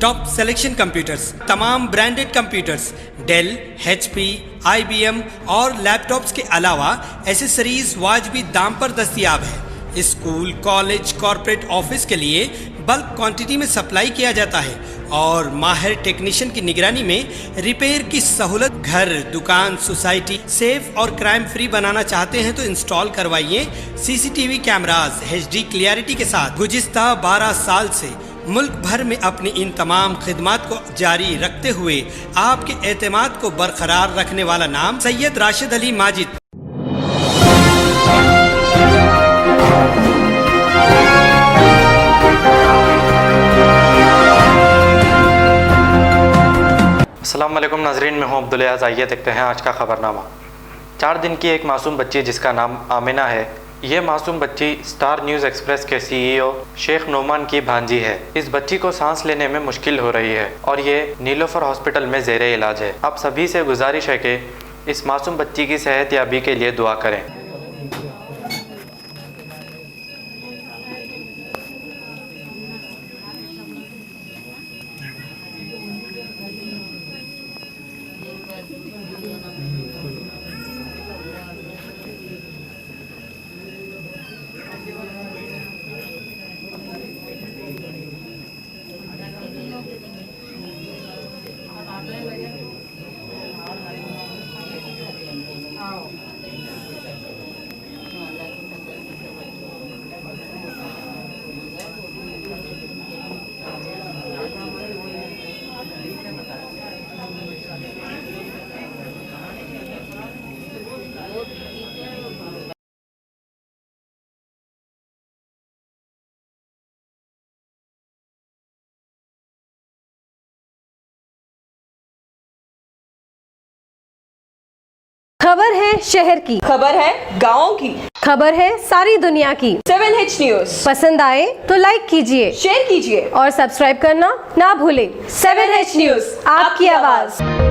Top selection computers, तमाम branded computers, Dell, HP, IBM और laptops के अलावा एसेसरीज वाजबी दाम पर दस्तयाब है। स्कूल, कॉलेज, कॉर्पोरेट ऑफिस के लिए बल्क क्वांटिटी में सप्लाई किया जाता है और माहिर टेक्नीशियन की निगरानी में रिपेयर की सहूलत। घर, दुकान, सोसाइटी सेफ और क्राइम फ्री बनाना चाहते हैं तो इंस्टॉल करवाइए CCTV कैमरास HD क्लियरिटी के साथ। गुज़िश्ता 12 साल से मुल्क भर में अपनी इन तमाम खिदमात को जारी रखते हुए आपके एतमाद को बरकरार रखने वाला नाम सैयद राशिद अली माजिद। अस्सलाम वालेकुम नाजरीन, मैं हूं अब्दुल अयाज़। आइए देखते हैं आज का खबरनामा। 4 दिन की एक मासूम बच्ची जिसका नाम आमिना है, ये मासूम बच्ची स्टार न्यूज़ एक्सप्रेस के CEO शेख नोमान की भांजी है। इस बच्ची को सांस लेने में मुश्किल हो रही है और ये नीलोफर हॉस्पिटल में ज़ेरे इलाज है। आप सभी से गुजारिश है कि इस मासूम बच्ची की सेहतयाबी के लिए दुआ करें। खबर है शहर की, खबर है गाँव की, खबर है सारी दुनिया की। 7H न्यूज़ पसंद आए तो लाइक कीजिए, शेयर कीजिए और सब्सक्राइब करना ना भूलें। 7H न्यूज़, आपकी आवाज़।